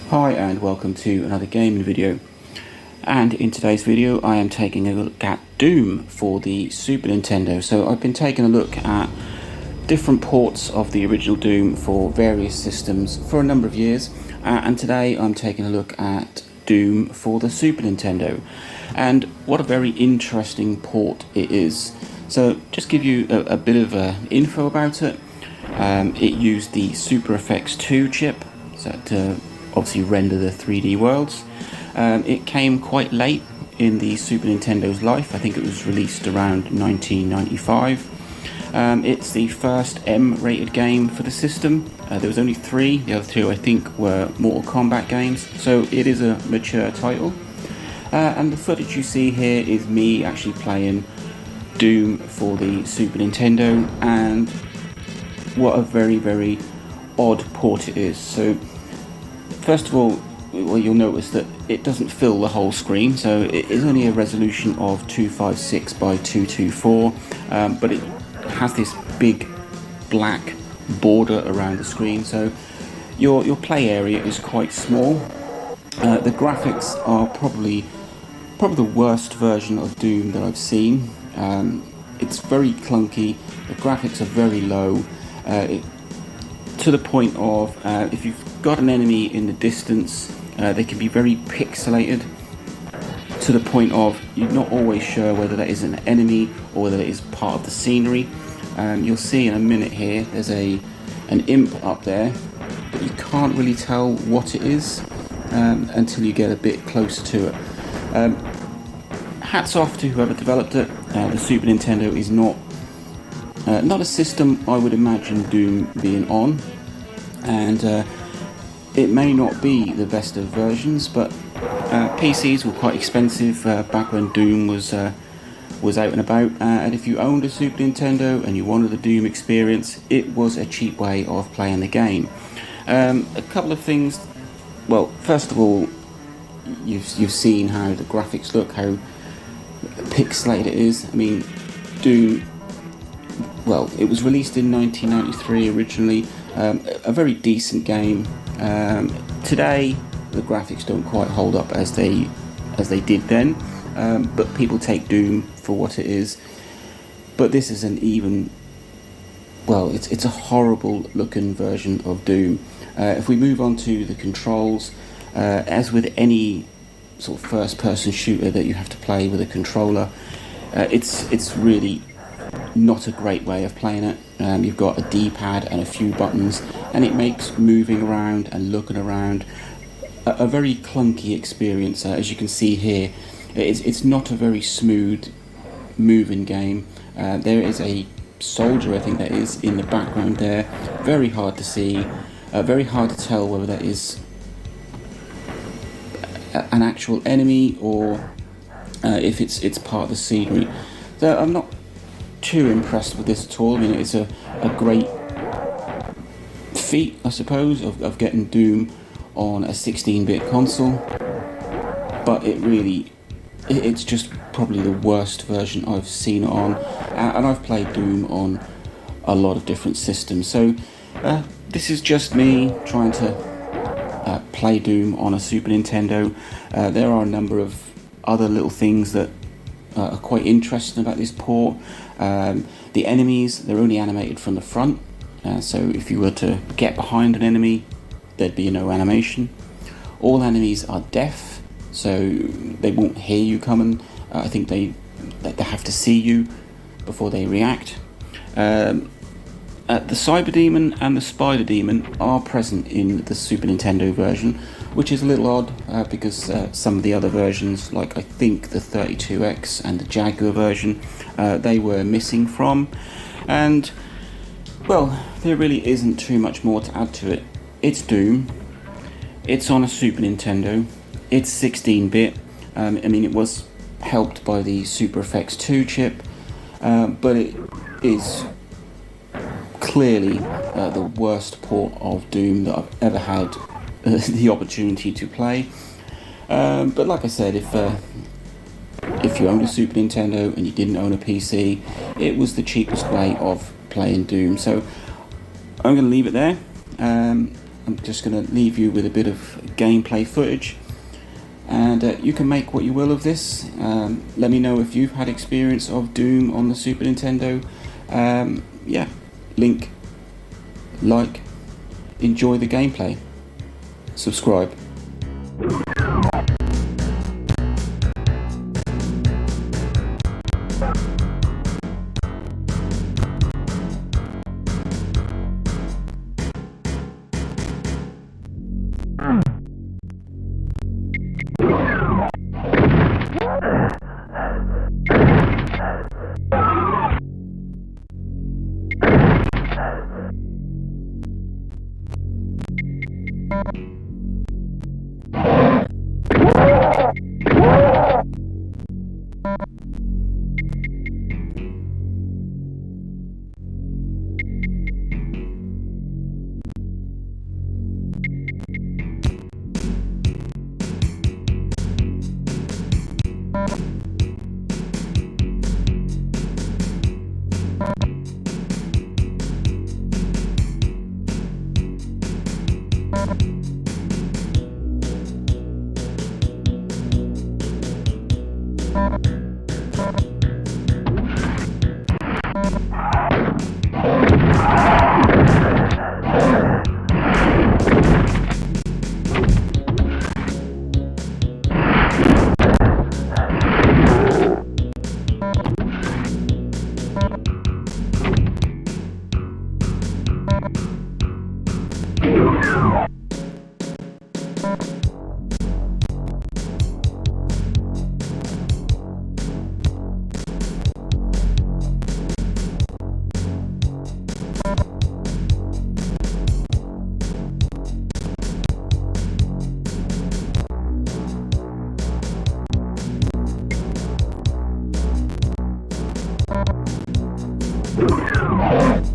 Hi and welcome to another gaming video, and in today's video I am taking a look at Doom for the Super Nintendo. So I've been taking a look at different ports of the original Doom for various systems for a number of years, and today I'm taking a look at Doom for the Super Nintendo, and what a very interesting port it is. So just give you a bit of info about it. It used the Super Effects 2 chip, so to obviously render the 3D worlds. It came quite late in the Super Nintendo's life. I think it was released around 1995. It's the first M-rated game for the system. There was only 3, the other 2 I think were Mortal Kombat games, so it is a mature title. And the footage you see here is me actually playing Doom for the Super Nintendo, and what a very odd port it is. So first of all, well, you'll notice that it doesn't fill the whole screen, so it is only a resolution of 256 by 224, but it has this big black border around the screen, so your play area is quite small. The graphics are probably the worst version of Doom that I've seen. It's very clunky, the graphics are very low, to the point of if you've got an enemy in the distance, they can be very pixelated, to the point of you're not always sure whether that is an enemy or whether it is part of the scenery. You'll see in a minute here there's an imp up there, but you can't really tell what it is until you get a bit closer to it. Hats off to whoever developed it. The Super Nintendo is not a system I would imagine Doom being on, and it may not be the best of versions, but PCs were quite expensive back when Doom was out and about, and if you owned a Super Nintendo and you wanted the Doom experience, it was a cheap way of playing the game. A couple of things. Well, first of all, you've seen how the graphics look, how pixelated it is. I mean, Doom, well, it was released in 1993 originally, a very decent game. Today the graphics don't quite hold up as they did then, but people take Doom for what it is. But this is an even, well, it's a horrible looking version of Doom. If we move on to the controls, as with any sort of first person shooter that you have to play with a controller, it's really not a great way of playing it. You've got a D-pad and a few buttons, and it makes moving around and looking around a very clunky experience. As you can see here, it's not a very smooth moving game. There is a soldier, I think that is, in the background there. Very hard to see, very hard to tell whether that is an actual enemy or if it's part of the scenery. So I'm not too impressed with this at all. I mean, it's a great feat, I suppose, of getting Doom on a 16-bit console, but it's just probably the worst version I've seen it on, and I've played Doom on a lot of different systems, so this is just me trying to play Doom on a Super Nintendo. There are a number of other little things that are quite interesting about this port. The enemies, they're only animated from the front, so if you were to get behind an enemy, there'd be no animation. All enemies are deaf, so they won't hear you coming. I think they have to see you before they react. The Cyber Demon and the Spider Demon are present in the Super Nintendo version, which is a little odd because some of the other versions, like I think the 32X and the Jaguar version, they were missing from. And, well, there really isn't too much more to add to it. It's Doom, it's on a Super Nintendo, it's 16-bit, I mean, it was helped by the Super Effects 2 chip, but it is clearly the worst port of Doom that I've ever had the opportunity to play. But like I said, if you owned a Super Nintendo and you didn't own a PC, it was the cheapest way of playing Doom. So I'm going to leave it there. I'm just going to leave you with a bit of gameplay footage, and you can make what you will of this. Let me know if you've had experience of Doom on the Super Nintendo. Yeah, link, like, enjoy the gameplay, subscribe. Yeah.